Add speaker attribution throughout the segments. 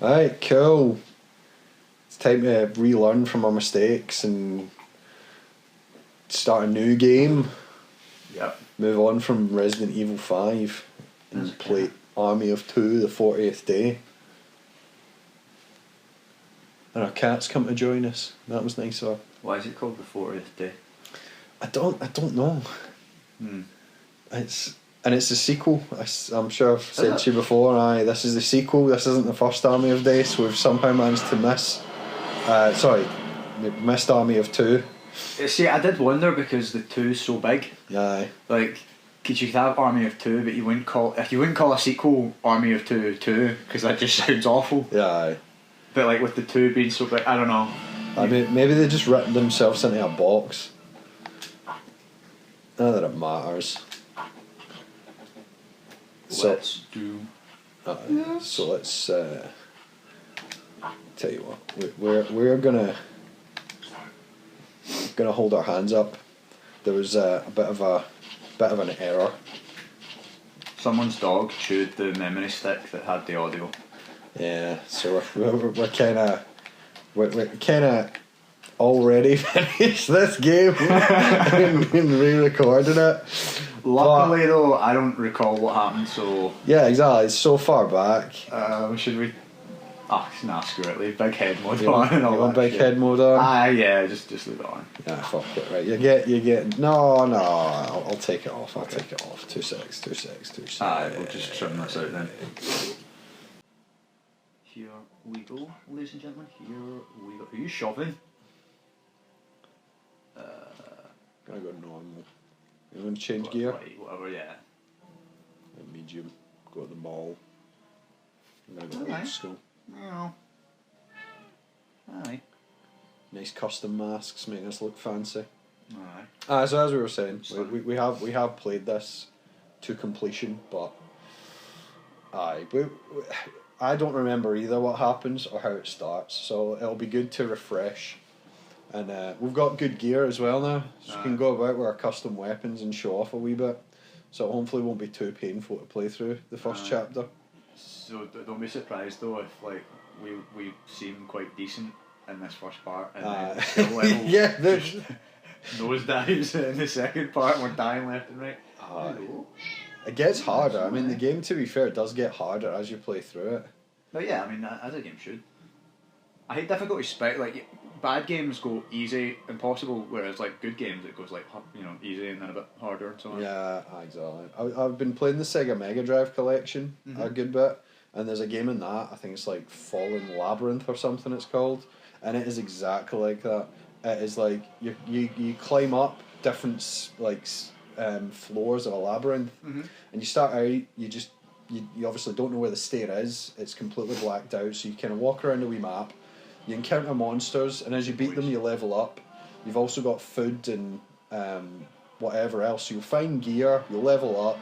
Speaker 1: Alright, cool. It's time to relearn from our mistakes and start a new game.
Speaker 2: Yep.
Speaker 1: Move on from Resident Evil 5 and play Army of Two, the 40th day. And our cat's come to join us. That was nice of her.
Speaker 2: Why is it called the 40th day?
Speaker 1: I don't know. It's a sequel. I'm sure I've said to you before. This is the sequel. This isn't the first Army of Day, so we've somehow managed to miss. Missed Army of Two.
Speaker 2: See, I did wonder because the 2's so big.
Speaker 1: Aye.
Speaker 2: Like, cause you could have Army of Two, but you wouldn't call a sequel Army of Two 2 because that just sounds awful.
Speaker 1: Yeah. Aye.
Speaker 2: But like with the 2 being so big, I don't know.
Speaker 1: I mean, maybe they just written themselves into a box. Not that it matters.
Speaker 2: Let's do.
Speaker 1: So let's tell you what, we're gonna hold our hands up. There was a bit of an error.
Speaker 2: Someone's dog chewed the memory stick that had the audio.
Speaker 1: Yeah, so we're kind of already finished this game and re-recorded it.
Speaker 2: Luckily, though, I don't recall what happened, so...
Speaker 1: Yeah, exactly. It's so far back.
Speaker 2: Should we... nah, screw it. Leave big head mode
Speaker 1: You
Speaker 2: on and all
Speaker 1: want
Speaker 2: that
Speaker 1: big
Speaker 2: shit.
Speaker 1: head mode on?
Speaker 2: Yeah, just leave it on.
Speaker 1: Yeah, fuck it, right. You get... No, I'll take it off. I'll take it off. 2 secs.
Speaker 2: We'll just trim this out then. Here we go, ladies and gentlemen. Here we go. Are you shoving?
Speaker 1: Gonna go normal. You want to change gear?
Speaker 2: Right, whatever, yeah.
Speaker 1: Medium. Go to the mall. I'm gonna go old school.
Speaker 2: No. Aye.
Speaker 1: Nice custom masks, making us look fancy.
Speaker 2: Aye.
Speaker 1: So as we were saying, we have played this to completion, but I don't remember either what happens or how it starts, so it'll be good to refresh. And we've got good gear as well now, so we can go about with our custom weapons and show off a wee bit. So hopefully it won't be too painful to play through the first chapter.
Speaker 2: So don't be surprised though if like we seem quite decent in this first part and then skill level just nosedives in the second part and we're dying left and right.
Speaker 1: It gets harder. I mean, the game, to be fair, does get harder as you play through it.
Speaker 2: But yeah, I mean, as a game should. I hate difficulty spec. Like bad games go easy, impossible, whereas like good games it goes like easy and then a bit harder and so on.
Speaker 1: Yeah, exactly. I've been playing the Sega Mega Drive collection a good bit, and there's a game in that. I think it's like Fallen Labyrinth or something it's called, and it is exactly like that. It is like you climb up different floors of a labyrinth, and you start out. You obviously don't know where the stair is. It's completely blacked out, so you kind of walk around a wee map. You encounter monsters, and as you beat them, you level up. You've also got food and whatever else. So you'll find gear, you'll level up.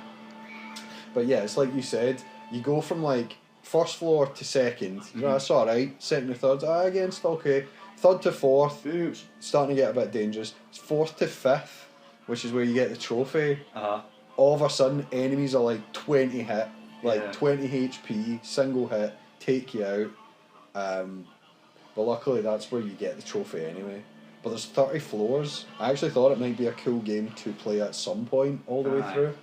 Speaker 1: But yeah, it's like you said, you go from like first floor to second. That's alright. Second to third, again, it's okay. Third to fourth, starting to get a bit dangerous. It's fourth to fifth, which is where you get the trophy. All of a sudden, enemies are like 20 hit, 20 HP, single hit, take you out. But luckily that's where you get the trophy anyway. But there's 30 floors. I actually thought it might be a cool game to play at some point all the way through.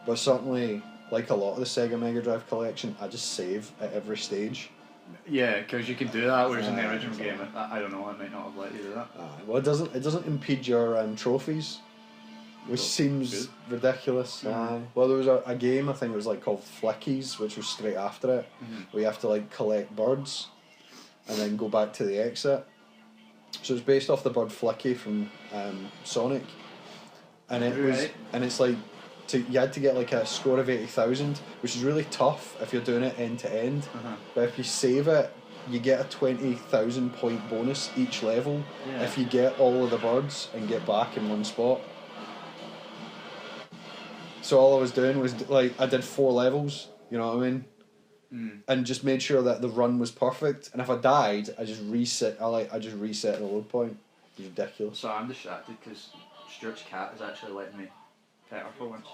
Speaker 1: But certainly, like a lot of the Sega Mega Drive collection, I just save at every stage.
Speaker 2: Yeah, because you can do that, whereas in the original game, I don't know, I might not have let you do that.
Speaker 1: Well, it doesn't impede your trophies, which seems ridiculous. Well, there was a game, I think it was like called Flickies, which was straight after it, where you have to like collect birds and then go back to the exit. So it's based off the bird Flicky from Sonic, and it's like you had to get like a score of 80,000, which is really tough if you're doing it end to end. But if you save it, you get a 20,000 point bonus each level if you get all of the birds and get back in one spot. So all I was doing was like I did 4 levels, you know what I mean, and just made sure that the run was perfect. And if I died, I just reset. I just reset the load point. It's ridiculous.
Speaker 2: So I'm distracted because Stuart's cat is actually letting me pet her for once.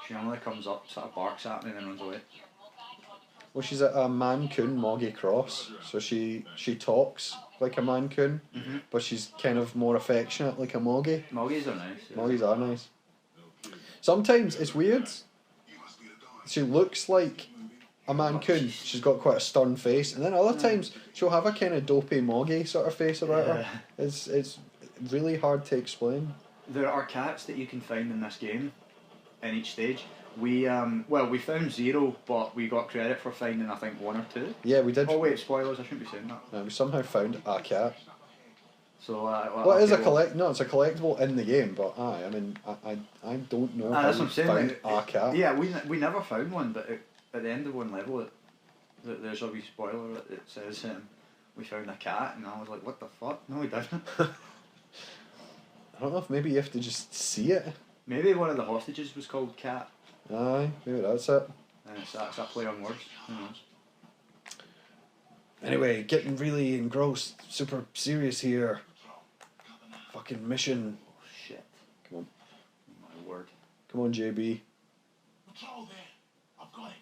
Speaker 2: She normally comes up, sort of barks at me, and then runs away.
Speaker 1: Well, she's a Mancoon Moggy cross, so she talks like a Mancoon, but she's kind of more affectionate like a Moggy.
Speaker 2: Moggies are nice. Yeah.
Speaker 1: Moggies are nice. Sometimes it's weird. She looks like a Mancoon. She's got quite a stern face, and then other times she'll have a kind of dopey Moggy sort of face about her. It's really hard to explain.
Speaker 2: There are cats that you can find in this game, in each stage. We found 0, but we got credit for finding I think 1 or 2.
Speaker 1: Yeah, we did.
Speaker 2: Oh wait, spoilers! I shouldn't be saying that.
Speaker 1: We somehow found a cat.
Speaker 2: So
Speaker 1: it is a collect. No, it's a collectible in the game, but I mean, I don't know how
Speaker 2: that's
Speaker 1: we
Speaker 2: what I'm saying,
Speaker 1: found
Speaker 2: like,
Speaker 1: a cat.
Speaker 2: Yeah, we never found one, but at the end of one level, there's a wee spoiler that says we found a cat, and I was like, what the fuck? No, we didn't.
Speaker 1: I don't know if maybe you have to just see it.
Speaker 2: Maybe one of the hostages was called Cat.
Speaker 1: Aye, maybe that's it.
Speaker 2: And it's a play on words. Who knows?
Speaker 1: Anyway, getting really engrossed, super serious here. Fucking mission.
Speaker 2: Oh shit.
Speaker 1: Come on.
Speaker 2: My word.
Speaker 1: Come on, JB.
Speaker 3: Patrol there. I've got it.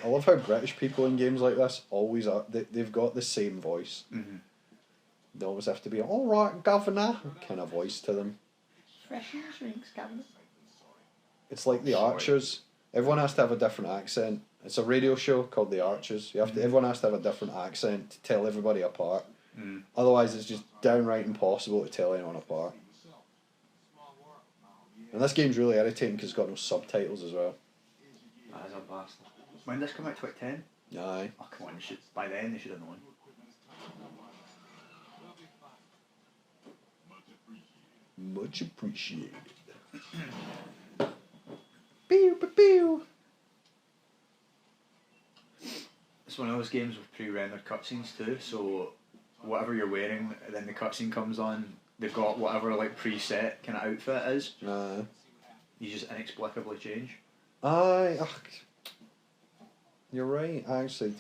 Speaker 1: I love how British people in games like this always are. They've got the same voice.
Speaker 2: Mm-hmm.
Speaker 1: They always have to be all right, governor kind of voice to them.
Speaker 2: Fresh drinks, governor.
Speaker 1: It's like the Archers. Everyone has to have a different accent. It's a radio show called The Archers. Everyone has to have a different accent to tell everybody apart.
Speaker 2: Mm.
Speaker 1: Otherwise, it's just downright impossible to tell anyone apart. And this game's really irritating because it's got no subtitles as well.
Speaker 2: That is a bastard. When did this come out? 2010?
Speaker 1: Aye.
Speaker 2: Oh come on! By then they should have known.
Speaker 1: Much appreciated. Pew, pew, pew.
Speaker 2: It's one of those games with pre-rendered cutscenes too, so whatever you're wearing, then the cutscene comes on, they've got whatever like preset kind of outfit it is. You just inexplicably change.
Speaker 1: Aye. You're right, actually.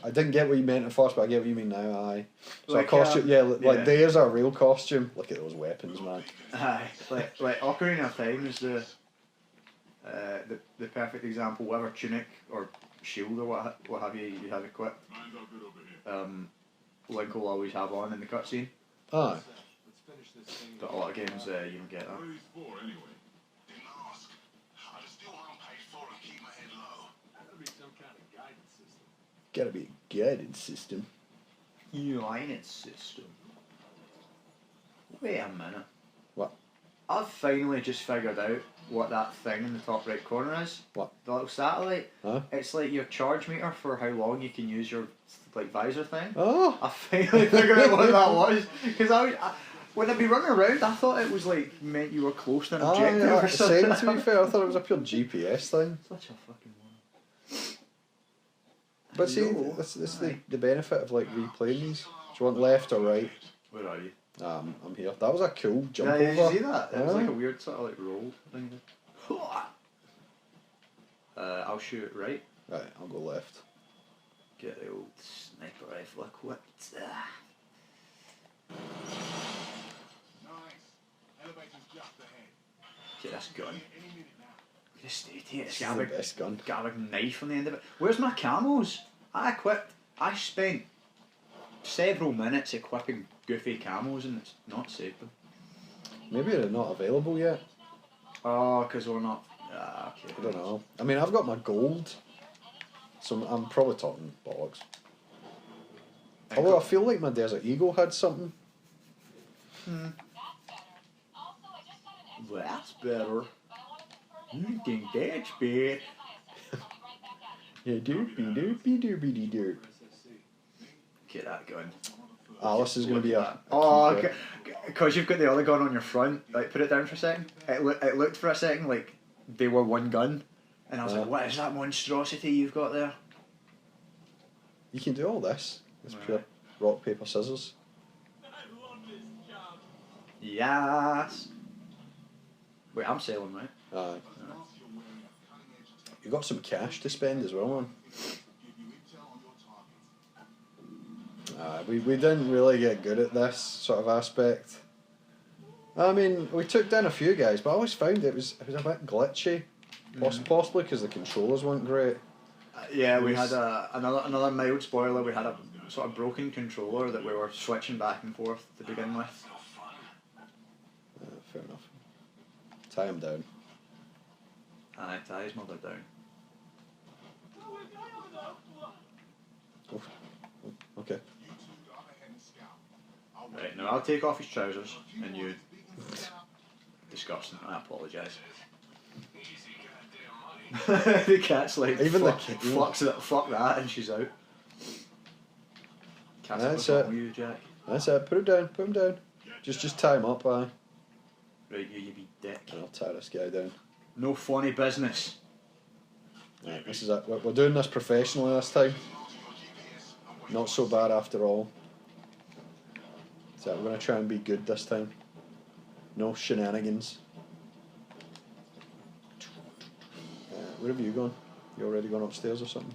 Speaker 1: I didn't get what you meant at first, but I get what you mean now, aye. So like, a costume, like there's a real costume. Look at those weapons, man.
Speaker 2: Aye, like Ocarina of Time is the perfect example. Whatever tunic or shield or what have you have equipped, Link will always have on in the cutscene.
Speaker 1: Aye.
Speaker 2: But a lot of games you don't get that.
Speaker 1: Gotta be a guidance system.
Speaker 2: Guidance system. Wait a minute.
Speaker 1: What?
Speaker 2: I've finally just figured out what that thing in the top right corner is.
Speaker 1: What?
Speaker 2: The little satellite.
Speaker 1: Huh?
Speaker 2: It's like your charge meter for how long you can use your like visor thing.
Speaker 1: Oh!
Speaker 2: I finally figured out what that was. Because when I'd be running around, I thought it was like meant you were close to an objective or something.
Speaker 1: Same, to be fair, I thought it was a pure GPS thing.
Speaker 2: Such a fucking one.
Speaker 1: But see, this is the benefit of like replaying these. Do you want left or right?
Speaker 2: Where are you?
Speaker 1: I'm here. That was a cool jump over.
Speaker 2: Did you see that? It was like a weird sort of like roll thing. I'll shoot right.
Speaker 1: Right, I'll go left.
Speaker 2: Get the old sniper rifle equipped. Get this gun. Just it's got
Speaker 1: the best gun.
Speaker 2: Got a big knife on the end of it. Where's my camos? I spent several minutes equipping goofy camos and it's not saved them.
Speaker 1: Maybe they're not available yet.
Speaker 2: Oh, because we're not. Okay.
Speaker 1: I don't know. I mean, I've got my gold, so I'm probably talking bollocks. Although I feel like my Desert Eagle had something.
Speaker 2: Well, that's better. You think that's bad?
Speaker 1: Yeah, doopy doop.
Speaker 2: Get that gun.
Speaker 1: Alice is going to be a
Speaker 2: because you've got the other gun on your front. Like, put it down for a second. It looked for a second like they were one gun, and I was like, "What is that monstrosity you've got there?"
Speaker 1: You can do all this. It's pure rock, paper, scissors.
Speaker 2: Yes. Wait, I'm selling, right?
Speaker 1: Aye. You got some cash to spend as well, man. We didn't really get good at this sort of aspect. I mean, we took down a few guys, but I always found it was a bit glitchy. Possibly because the controllers weren't great.
Speaker 2: Yeah, we had another mild spoiler. We had a sort of broken controller that we were switching back and forth to begin with.
Speaker 1: Fair enough. Tie him down.
Speaker 2: Aye, tie his mother down.
Speaker 1: Oh, okay.
Speaker 2: Right, now I'll take off his trousers and you... Disgusting, I apologise. The cat's like,
Speaker 1: even
Speaker 2: fuck that, and she's out. Cat's
Speaker 1: That's
Speaker 2: what's
Speaker 1: it.
Speaker 2: wrong with you, Jack?
Speaker 1: That's it. Put him down. Just tie him up, aye.
Speaker 2: Right, you be dick.
Speaker 1: And I'll tie this guy down.
Speaker 2: No funny business.
Speaker 1: Right, this is it. We're doing this professionally this time. Not so bad after all. So we're going to try and be good this time. No shenanigans. Where have you gone? You already gone upstairs or something?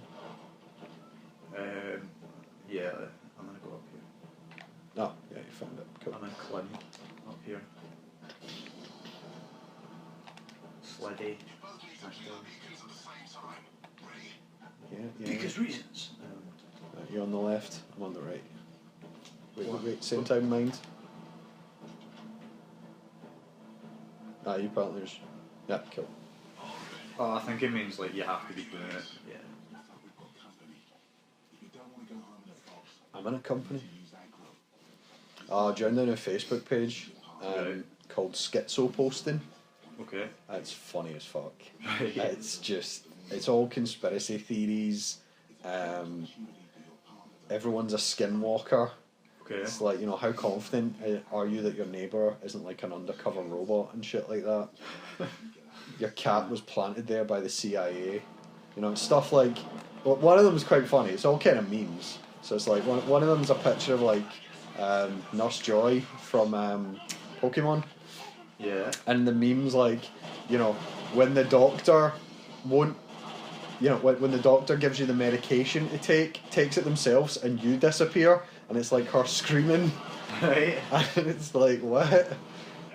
Speaker 2: Yeah, I'm going to go up here.
Speaker 1: Oh, yeah, you found it. Cool.
Speaker 2: I'm going to climb up here. Sliddy.
Speaker 1: Yeah.
Speaker 2: Because reasons.
Speaker 1: Right, you're on the left, I'm on the right. Wait, same time, mind. You apparently just... Yeah, cool.
Speaker 2: Oh, I think it means like you have to be doing it. Yeah.
Speaker 1: I'm in a company. Join the new Facebook page called Schizo Posting.
Speaker 2: Okay.
Speaker 1: It's funny as fuck.
Speaker 2: Yeah.
Speaker 1: It's all conspiracy theories. Everyone's a skinwalker.
Speaker 2: Okay.
Speaker 1: It's like, how confident are you that your neighbour isn't like an undercover robot and shit like that? Your cat was planted there by the CIA. Stuff like... Well, one of them is quite funny. It's all kind of memes. So it's like, one of them's a picture of like Nurse Joy from Pokemon.
Speaker 2: Yeah.
Speaker 1: And the meme's like, when the doctor won't... when the doctor gives you the medication to take, takes it themselves, and you disappear, and it's like her screaming.
Speaker 2: Right.
Speaker 1: And it's like, what?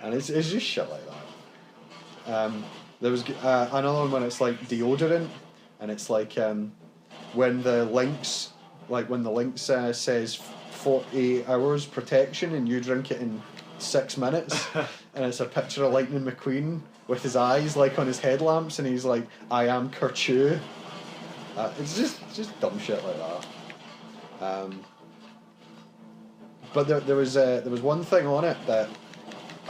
Speaker 1: And it's just shit like that. There was another one when it's like deodorant, and it's like when the links says 48 hours protection, and you drink it in 6 minutes, and it's a picture of Lightning McQueen with his eyes like on his headlamps, and he's like, I am Kerchoo. It's just dumb shit like that. But there was one thing on it that,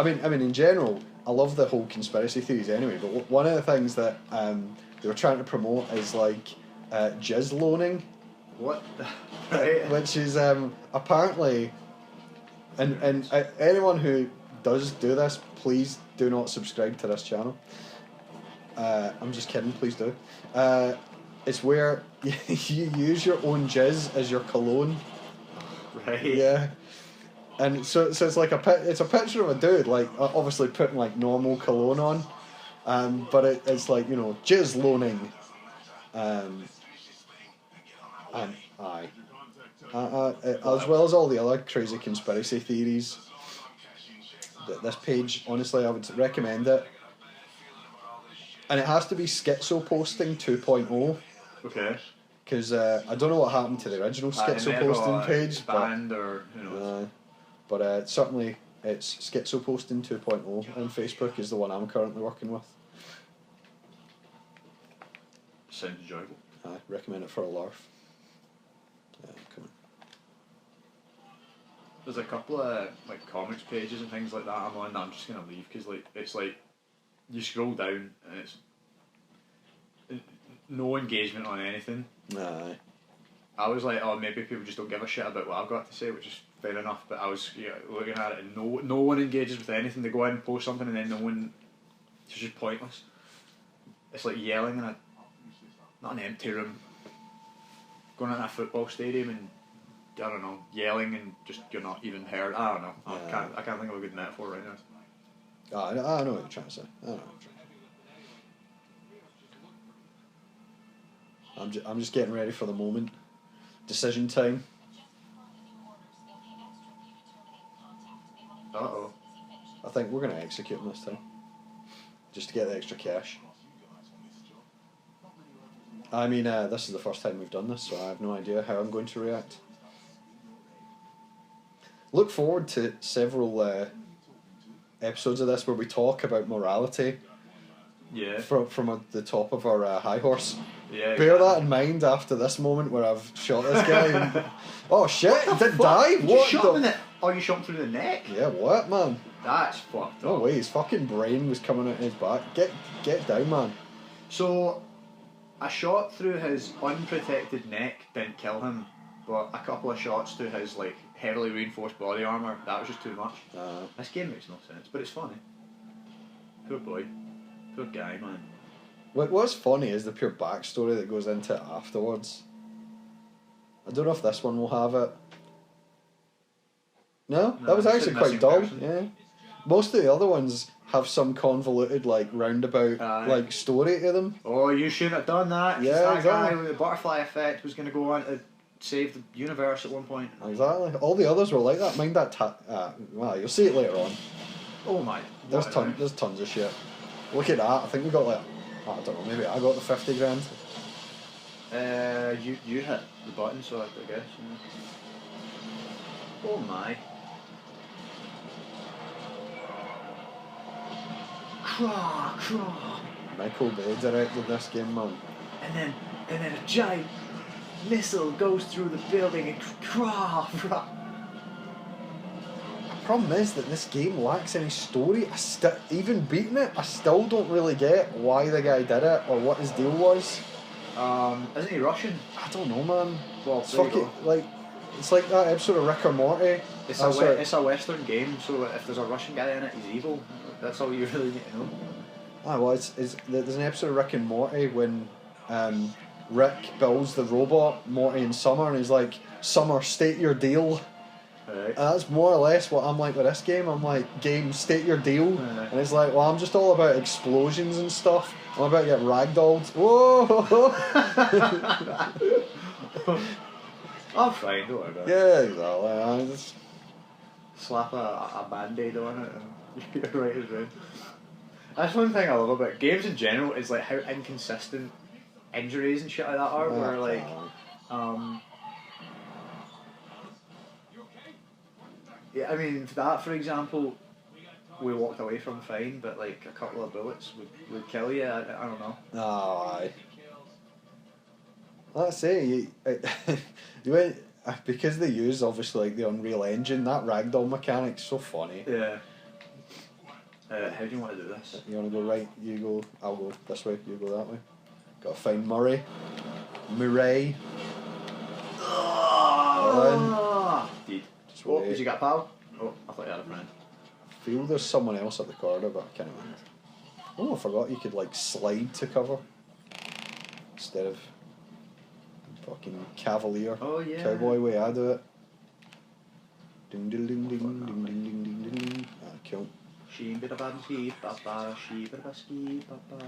Speaker 1: I mean in general, I love the whole conspiracy theories anyway, but one of the things that they were trying to promote is like jizz loaning.
Speaker 2: What? Right.
Speaker 1: Which is apparently, and anyone who does do this, please do not subscribe to this channel. I'm just kidding, please do. It's where you use your own jizz as your cologne.
Speaker 2: Right.
Speaker 1: Yeah. And so it's like it's a picture of a dude like obviously putting like normal cologne on, but it's like jizz loaning, and aye, as well as all the other crazy conspiracy theories. This page, honestly, I would recommend it, and it has to be Schizo Posting 2.0.
Speaker 2: Okay.
Speaker 1: Because I don't know what happened to the original Schizo Posting page,
Speaker 2: banned or who knows.
Speaker 1: But certainly it's Schizo Posting 2.0 on Facebook is the one I'm currently working with.
Speaker 2: Sounds enjoyable.
Speaker 1: I recommend it for a larf. Come on.
Speaker 2: There's a couple of like comics pages and things like that I'm on that I'm just gonna leave because it's like you scroll down and it's no engagement on anything.
Speaker 1: Aye.
Speaker 2: I was like, oh, maybe people just don't give a shit about what I've got to say, which is fair enough. But I was looking at it, and no one engages with anything. They go in and post something, and then no one. It's just pointless. It's like yelling in not an empty room. Going in a football stadium and I don't know, yelling and just you're not even heard. I don't know. I can't think of a good metaphor right now.
Speaker 1: I know what you're trying to say. I'm just getting ready for the moment. Decision time.
Speaker 2: Uh-oh.
Speaker 1: I think we're going to execute him this time. Just to get the extra cash. I mean, this is the first time we've done this, so I have no idea how I'm going to react. Look forward to several episodes of this where we talk about morality.
Speaker 2: Yeah.
Speaker 1: From the top of our high horse.
Speaker 2: Yeah.
Speaker 1: Bear that in mind after this moment where I've shot this guy. And, oh shit! He didn't die.
Speaker 2: You shot him you shot him through the neck?
Speaker 1: Yeah, what, man?
Speaker 2: That's fucked up.
Speaker 1: No way, his fucking brain was coming out of his back. Get down, man.
Speaker 2: So, a shot through his unprotected neck didn't kill him, but a couple of shots through his like heavily reinforced body armour, that was just too much. This game makes no sense, but it's funny. Poor boy. Poor guy, man.
Speaker 1: What's funny is the pure backstory that goes into it afterwards. I don't know if this one will have it. No, that was actually quite dull. Yeah, most of the other ones have some convoluted, like roundabout, like story to them.
Speaker 2: Oh, you shouldn't have done that.
Speaker 1: Yeah,
Speaker 2: that
Speaker 1: exactly.
Speaker 2: guy with the butterfly effect was going to go on to save the universe at one point.
Speaker 1: Exactly. All the others were like that. Mind that. Well, you'll see it later on.
Speaker 2: Oh my.
Speaker 1: There's tons of shit. Look at that. I think we got like, I don't know. Maybe I got the 50 grand.
Speaker 2: You hit the button, so I guess. Yeah. Oh my. Craw.
Speaker 1: Michael Bay directed this game, man.
Speaker 2: And then a giant missile goes through the building and craw.
Speaker 1: Problem is that this game lacks any story. Even beating it, I still don't really get why the guy did it or what his deal was.
Speaker 2: Isn't he Russian?
Speaker 1: I don't know, man.
Speaker 2: Well,
Speaker 1: it's like that episode of Rick or Morty.
Speaker 2: It's a Western game, so if there's a Russian guy in it, he's evil. That's all you really need to know.
Speaker 1: Well, there's an episode of Rick and Morty when Rick builds the robot, Morty and Summer, and he's like, Summer, state your deal.
Speaker 2: Right.
Speaker 1: And that's more or less what I'm like with this game. I'm like, game, state your deal.
Speaker 2: Right.
Speaker 1: And it's like, well, I'm just all about explosions and stuff. I'm about to get ragdolled. Whoa!
Speaker 2: I'm fine, don't worry about it.
Speaker 1: Yeah, exactly. I just...
Speaker 2: Slap a band-aid on it and you're right as rain. That's one thing I love about games in general is like how inconsistent injuries and shit like that are. Where like, yeah, I mean that for example, we walked away from fine, but like a couple of bullets would kill you. I don't know.
Speaker 1: Oh, aye. That's it. You went because they use obviously like the Unreal Engine. That ragdoll mechanic's so funny.
Speaker 2: Yeah. How do you want to do this?
Speaker 1: You want to go right? You go. I'll go this way. You go that way. Got to find Murray. Murray.
Speaker 2: Indeed. Oh, did you get a pal? Oh, I thought you had a friend.
Speaker 1: I feel there's someone else at the corner, but I can't remember. Oh, I forgot you could like slide to cover instead of fucking cavalier.
Speaker 2: Oh yeah.
Speaker 1: Cowboy way I do it. Ding ding ding ding ding ding ding ding ding. Ah, cool.
Speaker 2: She bit of a ski, papa. She bit of a ski, papa.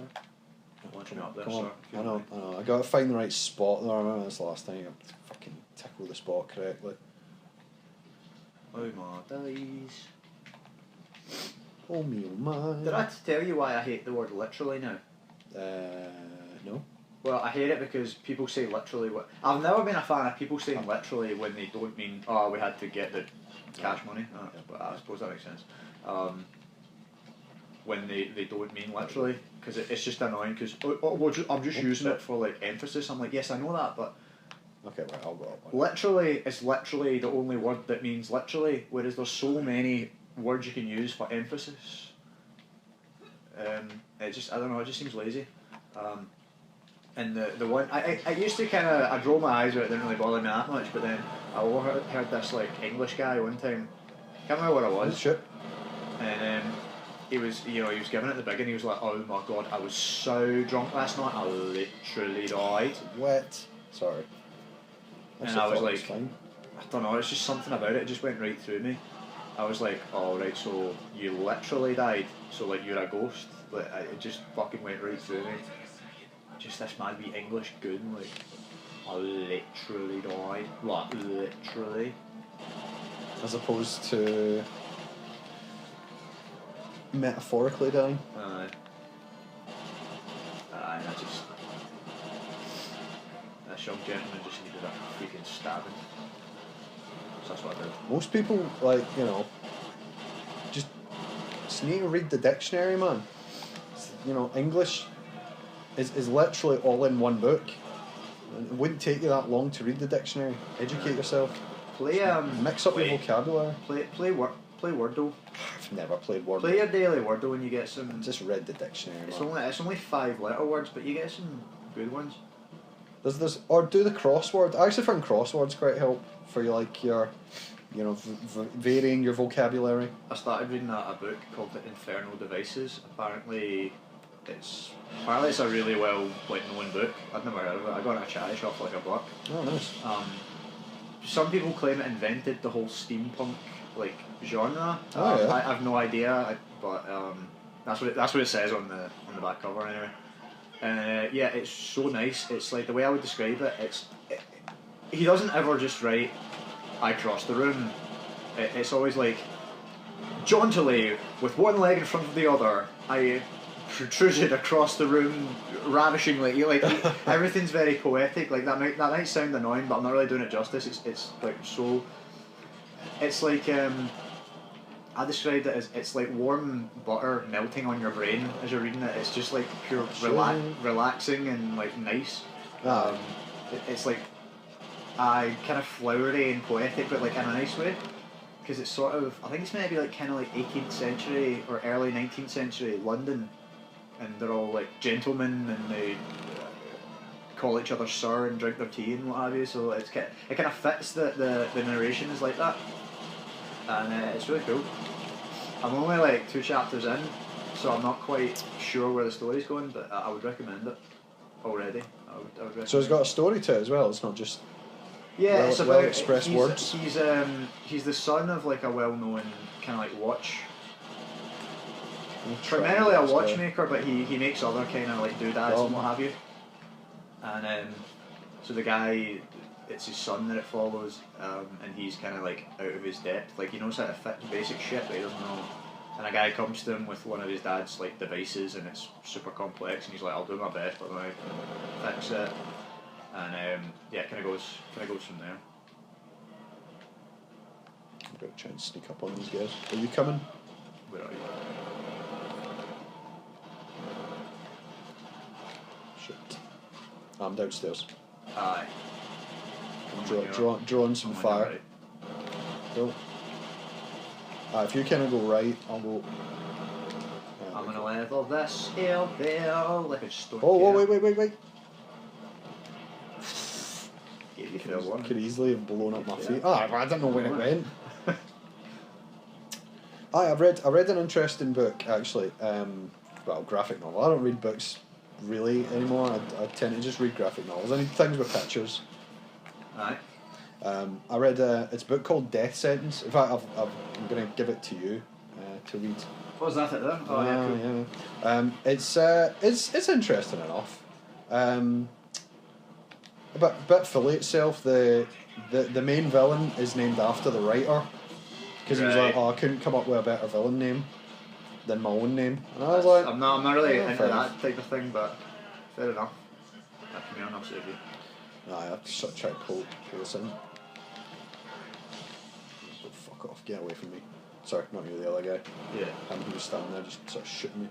Speaker 2: Launching up there, sir.
Speaker 1: I know. I got to find the right spot there. I remember this last time. I fucking tickle the spot correctly.
Speaker 2: Oh my days.
Speaker 1: Oh me, oh my.
Speaker 2: Did I tell you why I hate the word literally now?
Speaker 1: No.
Speaker 2: Well, I hate it because people say literally. I've never been a fan of people saying literally when they don't mean, oh, we had to get the cash money. But I suppose that makes sense. When they don't mean literally, because it's just annoying. Because I'm just using it for like emphasis. I'm like, yes, I know that, but
Speaker 1: okay, right, I'll go up.
Speaker 2: Literally is literally the only word that means literally, whereas there's so many words you can use for emphasis. It just, I don't know, it just seems lazy. And the one I used to kind of, I roll my eyes at it, didn't really bother me that much, but then I overheard this like English guy one time, can't remember what it was.
Speaker 1: Oh, shit.
Speaker 2: And he was giving it the big, and he was like, oh my god, I was so drunk last night, I literally died.
Speaker 1: What? Sorry.
Speaker 2: And I was like, I don't know, it's just something about it just went right through me. I was like, oh right, so you literally died, so like you're a ghost. Like it just fucking went right through me. Just this mad wee English goon, like, I literally died. Like, literally.
Speaker 1: As opposed to metaphorically dying.
Speaker 2: I just... this young gentleman just needed a freaking stabbing. So that's what I did.
Speaker 1: Most people, like, you know, just need to read the dictionary, man. You know, English is literally all in one book. It wouldn't take you that long to read the dictionary. Educate yourself. Mix up your vocabulary.
Speaker 2: Play Wordle.
Speaker 1: I've never played Wordle.
Speaker 2: Play your daily Wordle when you get some.
Speaker 1: I just read the dictionary.
Speaker 2: It's only 5-letter words, but you get some good ones.
Speaker 1: Or do the crossword. I actually find crosswords quite help for your you know, varying your vocabulary.
Speaker 2: I started reading a book called The Infernal Devices. Apparently it's a really well known book. I'd never heard of it. I got it at a charity shop for like $1.
Speaker 1: Oh, nice.
Speaker 2: Some people claim it invented the whole steampunk like genre.
Speaker 1: Oh, yeah.
Speaker 2: I have no idea, but that's what it says on the back cover anyway. Yeah, it's so nice. It's like, the way I would describe it, he doesn't ever just write, I crossed the room. It's always like, jauntily, with one leg in front of the other, I protruded across the room ravishingly. Everything's very poetic. Like, that might sound annoying, but I'm not really doing it justice. It's like so. It's like I described it as, it's like warm butter melting on your brain as you're reading it. It's just like pure relaxing and like nice. It's like kind of flowery and poetic, but like in a nice way. Because it's sort of, I think it's maybe like kind of like 18th century or early 19th century London, and they're all like gentlemen and they call each other sir and drink their tea and what have you. So it kind of fits the narration is like that, and it's really cool. I'm only like 2 chapters in, so I'm not quite sure where the story's going, but I would recommend it already. I would recommend.
Speaker 1: So it's got a story to it as well. It's not just
Speaker 2: it's about
Speaker 1: well-expressed words.
Speaker 2: He's the son of like a well-known kind of like watch. Primarily a watchmaker, but he makes other kind of like doodads and what have you. And so the guy, it's his son that it follows, and he's kind of like out of his depth. Like, he knows how to fix basic shit, but he doesn't know. And a guy comes to him with one of his dad's like devices, and it's super complex, and he's like, I'll do my best, but I fix it. And it kind of goes from there.
Speaker 1: I'm gonna try and sneak up on these guys. Are you coming?
Speaker 2: Where are you?
Speaker 1: Shit. I'm downstairs.
Speaker 2: Aye.
Speaker 1: Drawing some fire.
Speaker 2: Right.
Speaker 1: Go. If you kind of go right, I'll go.
Speaker 2: I'm gonna level this hill there like a stone.
Speaker 1: Oh, wait.
Speaker 2: Gave you fair one.
Speaker 1: Could easily have blown up my feet. I don't know when it went. I read an interesting book actually. Graphic novel. I don't read books really anymore. I tend to just read graphic novels. I need things with pictures.
Speaker 2: Aye.
Speaker 1: I read it's a book called Death Sentence. In fact, I'm going to give it to you to read.
Speaker 2: What was that there? Oh yeah, cool.
Speaker 1: It's interesting enough. A bit fully itself. The main villain is named after the writer, because he was like, I couldn't come up with a better villain name than my own name, and I was like,
Speaker 2: I'm not really into that type of thing, but fair enough. Come here and I'll save you.
Speaker 1: I sort of try to pull this in. Oh, fuck off! Get away from me. Sorry, not you, the other guy.
Speaker 2: Yeah.
Speaker 1: He was standing there just sort of shooting me.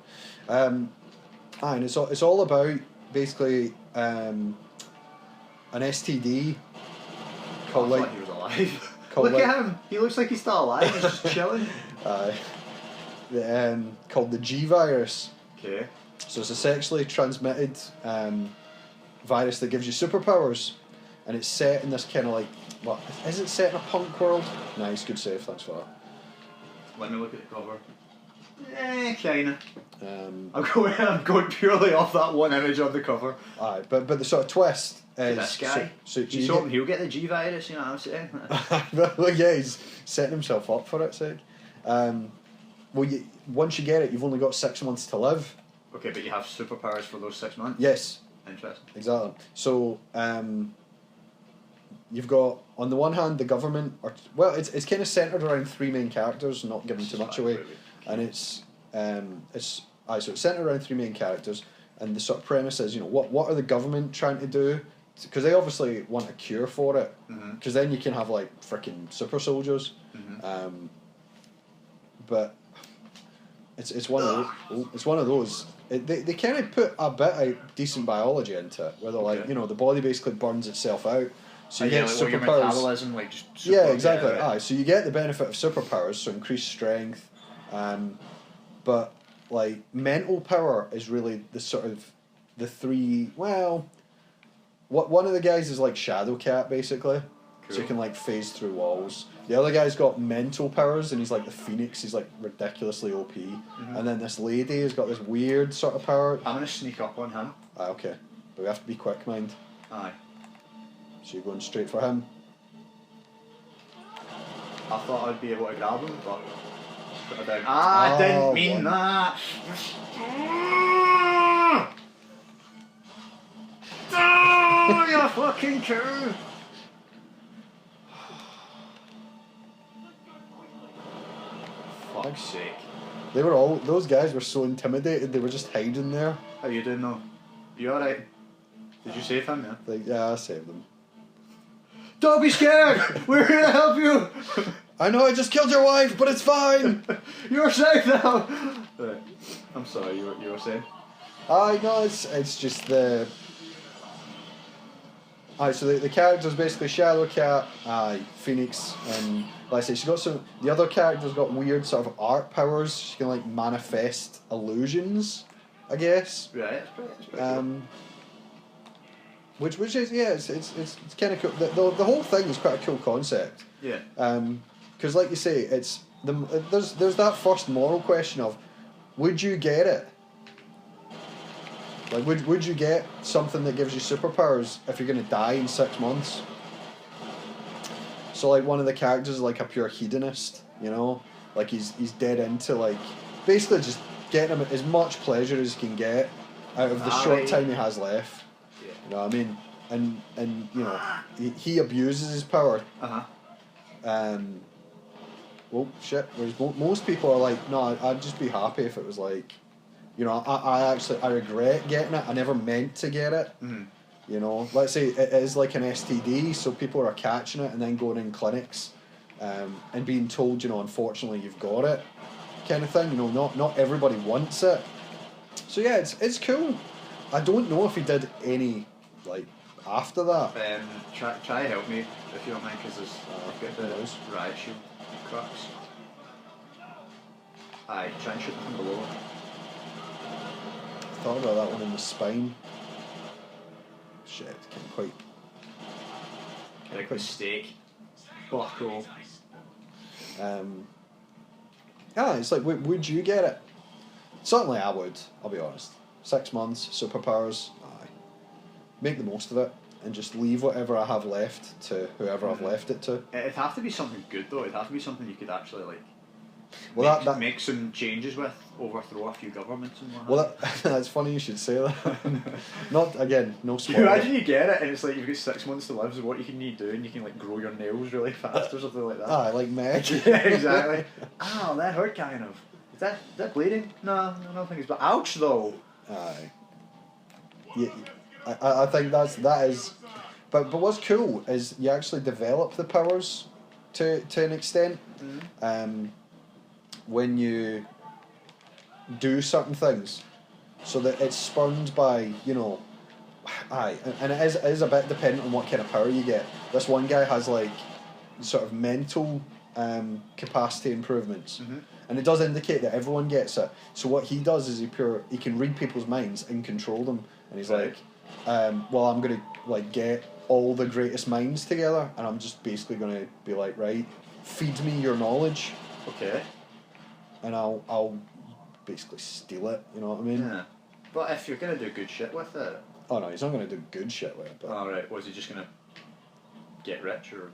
Speaker 1: And it's all about basically an STD called
Speaker 2: I thought he was alive. Look at him. He looks like he's still alive. He's just chilling.
Speaker 1: Called the G virus.
Speaker 2: Okay.
Speaker 1: So it's a sexually transmitted virus that gives you superpowers, and it's set in this kind of like, what is it, set in a punk world? Nice, good save, thanks for that.
Speaker 2: Let me look at the cover. Kinda.
Speaker 1: I'm
Speaker 2: going purely off that one image on the cover.
Speaker 1: Aye, but the sort of twist is
Speaker 2: this guy.
Speaker 1: So
Speaker 2: he's hoping he'll get the G virus. You know what I'm saying?
Speaker 1: Well, yeah, he's setting himself up for it. Sake. Once you get it, you've only got 6 months to live.
Speaker 2: Okay, but you have superpowers for those 6 months?
Speaker 1: Yes.
Speaker 2: Interesting.
Speaker 1: Exactly. So, you've got, on the one hand, the government, it's kind of centred around 3 main characters, not giving too much away. And so it's centred around 3 main characters, and the sort of premise is, what are the government trying to do because they obviously want a cure for it,
Speaker 2: Mhm.
Speaker 1: because then you can have like freaking super soldiers,
Speaker 2: Mhm.
Speaker 1: but it's one of those, they kind of put a bit of decent biology into it, where they're like,
Speaker 2: Okay.
Speaker 1: you know, the body basically burns itself out, so you
Speaker 2: Yeah,
Speaker 1: get
Speaker 2: like, well, your
Speaker 1: superpowers.
Speaker 2: metabolism, like, just super,
Speaker 1: Yeah, exactly.
Speaker 2: yeah, right.
Speaker 1: Aye, so you get the benefit of superpowers, so increased strength, but like mental power is really the sort of the three. Well, one of the guys is like Shadow Cat basically, so he
Speaker 2: Cool.
Speaker 1: can like phase through walls. The other guy's got mental powers, and he's like the Phoenix. He's like ridiculously OP. And then this lady has got this weird sort of power.
Speaker 2: I'm gonna sneak up on him.
Speaker 1: Okay, but we have to be quick, mind.
Speaker 2: Aye.
Speaker 1: So you're going straight for him.
Speaker 2: I thought I'd be able to grab him, but put her down. I
Speaker 1: Oh,
Speaker 2: didn't mean
Speaker 1: one.
Speaker 2: that. Oh, you fucking cool. Fuck's sake.
Speaker 1: Those guys were so intimidated. They were just hiding there.
Speaker 2: How you doing though? You alright? Did you save him? Yeah.
Speaker 1: Like, yeah, I saved them.
Speaker 2: Don't be scared. We're here to help you.
Speaker 1: I know I just killed your wife, but it's fine.
Speaker 2: You're safe now. Right. I'm sorry. You were saying.
Speaker 1: I know it's just the. Aye, so the character's basically Shadow Cat, Phoenix, and like I say, she got some. The other character's got weird sort of art powers. She can like manifest illusions, I guess.
Speaker 2: Right. It's pretty cool.
Speaker 1: Which is it's kind of cool. The whole thing is quite a cool concept.
Speaker 2: Yeah.
Speaker 1: Because like you say, there's that first moral question of, would you get it? Like, would you get something that gives you superpowers if you're going to die in 6 months? So, like, one of the characters is, like, a pure hedonist, you know? Like, he's dead into, like, basically just getting him as much pleasure as he can get out of the short time he has left.
Speaker 2: Yeah.
Speaker 1: You know what I mean? And you know, he abuses his power.
Speaker 2: Uh-huh.
Speaker 1: Well, shit, whereas most people are like, no, I'd just be happy if it was like, you know, I regret getting it. I never meant to get it.
Speaker 2: Mm-hmm.
Speaker 1: You know, let's say it is like an STD, so people are catching it and then going in clinics, and being told, you know, unfortunately you've got it, kind of thing. You know, not everybody wants it. So yeah, it's cool. I don't know if he did any like after that.
Speaker 2: Try help me if you don't mind, because I've got the
Speaker 1: those.
Speaker 2: riot shield cracks. Aye, try and shoot them from below.
Speaker 1: Thought about that one in the spine. Shit, can't quite.
Speaker 2: Like the steak. Black roll.
Speaker 1: It's like, would you get it? Certainly I would, I'll be honest. 6 months, superpowers, aye. Make the most of it, and just leave whatever I have left to whoever I've left it to.
Speaker 2: It'd have to be something good though. It'd have to be something you could actually like.
Speaker 1: Well,
Speaker 2: make some changes with, overthrow a few governments and whatnot.
Speaker 1: Well, that's funny you should say that. Not, again, no
Speaker 2: You
Speaker 1: spoiler.
Speaker 2: imagine you get it and it's like you've got 6 months to live, so what you can need to do, and you can like grow your nails really fast or something like that.
Speaker 1: Like Meg.
Speaker 2: Yeah, exactly. Ow, that hurt kind of. Is that bleeding? No, I don't think it's bleeding. Ouch though.
Speaker 1: Aye. Yeah, I think that is, but what's cool is you actually develop the powers to an extent.
Speaker 2: Mm-hmm.
Speaker 1: When you do certain things, so that it's spurned by, you know, and it is a bit dependent on what kind of power you get. This one guy has like sort of mental capacity improvements, and it does indicate that everyone gets it. So what he does is he can read people's minds and control them, and he's
Speaker 2: Right.
Speaker 1: like, well, I'm gonna like get all the greatest minds together, and I'm just basically gonna be like, right, feed me your knowledge.
Speaker 2: Okay.
Speaker 1: And I'll basically steal it, you know what I mean?
Speaker 2: Yeah. But if you're gonna do good shit with it.
Speaker 1: Oh no, he's not going to do good shit with it. But
Speaker 2: Alright, was he just gonna get rich or?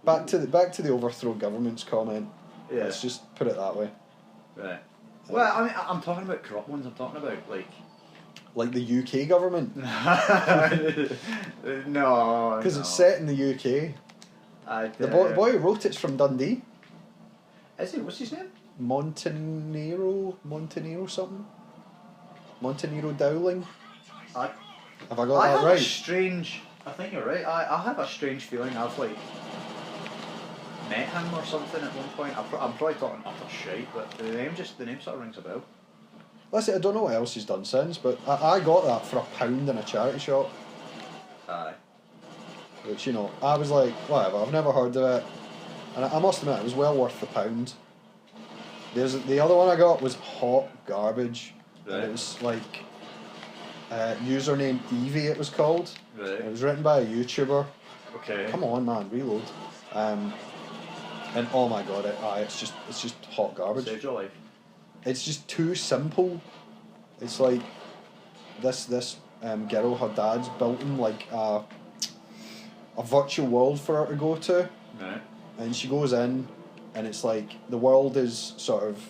Speaker 1: back to the overthrow governments comment.
Speaker 2: Yeah.
Speaker 1: Let's just put it that way.
Speaker 2: Right. Well, I mean, I'm talking about corrupt ones. I'm talking about
Speaker 1: Like the UK government,
Speaker 2: no.
Speaker 1: because it's set in the UK. The boy who wrote it's from Dundee.
Speaker 2: Is he? What's his name?
Speaker 1: Montenegro something. Montenegro Dowling.
Speaker 2: I
Speaker 1: Have I got
Speaker 2: I
Speaker 1: that
Speaker 2: have
Speaker 1: right?
Speaker 2: a strange. I think you're right. I have a strange feeling I've like met him or something at one point. I'm probably talking utter shite, but the name sort of rings a bell.
Speaker 1: Listen, I don't know what else he's done since, but I got that for £1 in a charity shop.
Speaker 2: Aye.
Speaker 1: Which, you know, I was like, whatever, I've never heard of it. And I must admit, it was well worth the £1. The other one I got was hot garbage.
Speaker 2: Right.
Speaker 1: And it was like, username Evie it was called.
Speaker 2: Right.
Speaker 1: It was written by a YouTuber.
Speaker 2: Okay.
Speaker 1: Come on, man, reload. And oh my god, it's just hot garbage.
Speaker 2: Saved your life.
Speaker 1: It's just too simple. It's like this girl, her dad's built in like a virtual world for her to go to,
Speaker 2: Right.
Speaker 1: and she goes in, and it's like the world is sort of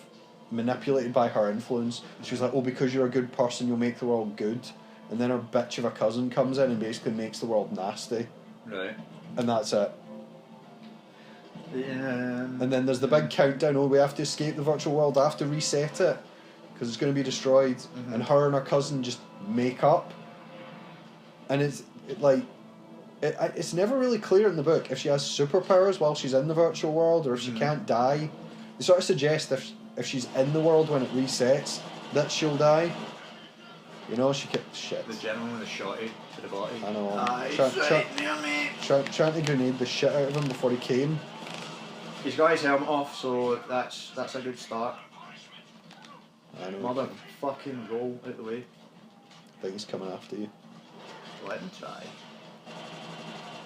Speaker 1: manipulated by her influence. She's like, oh, because you're a good person, you'll make the world good, and then her bitch of a cousin comes in and basically makes the world nasty,
Speaker 2: Right.
Speaker 1: and that's it.
Speaker 2: And
Speaker 1: And then there's the big countdown. Oh, we have to escape the virtual world. I have to reset it because it's going to be destroyed.
Speaker 2: Mm-hmm.
Speaker 1: And her and her cousin just make up. And it's never really clear in the book if she has superpowers while she's in the virtual world or if she can't die. They sort of suggest if she's in the world when it resets that she'll die. You know, she can't. Shit.
Speaker 2: the gentleman with the shotty to the body.
Speaker 1: I know.
Speaker 2: He's
Speaker 1: Try-
Speaker 2: right near me.
Speaker 1: Trying to grenade the shit out of him before he came.
Speaker 2: He's got his helmet off, so that's a good start.
Speaker 1: I know.
Speaker 2: Mother fucking roll out the way.
Speaker 1: I think he's coming after you.
Speaker 2: Let him try.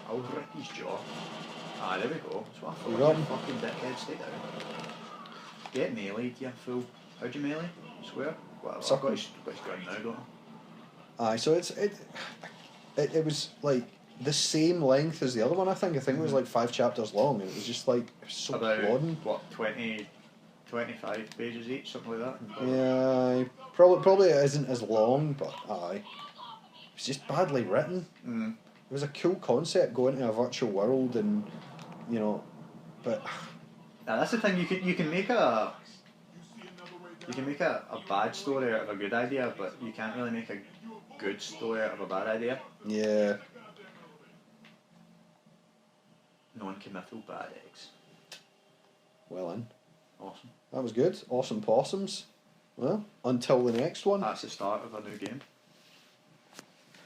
Speaker 2: I'll rip his jaw. Ah, there we go. That's what I thought.
Speaker 1: You got him?
Speaker 2: Fucking dickhead, stay down. Get meleeed, you fool. How'd you melee? Square? Whatever. I've got his gun now, don't I?
Speaker 1: Aye, so it was like the same length as the other one. I think it was like 5 chapters long, and it was just like it was so
Speaker 2: About,
Speaker 1: plodding.
Speaker 2: what, 25 pages each, something like that?
Speaker 1: Yeah, aye. Probably it isn't as long, but aye, it's just badly written.
Speaker 2: Mm.
Speaker 1: It was a cool concept going to a virtual world, and you know, but
Speaker 2: Now that's the thing. You can make a bad story out of a good idea, but you can't really make a good story out of a bad idea.
Speaker 1: yeah,
Speaker 2: Non-committal bad eggs.
Speaker 1: well in.
Speaker 2: Awesome.
Speaker 1: That was good. Awesome possums. Well, until the next one.
Speaker 2: That's the start of a new game.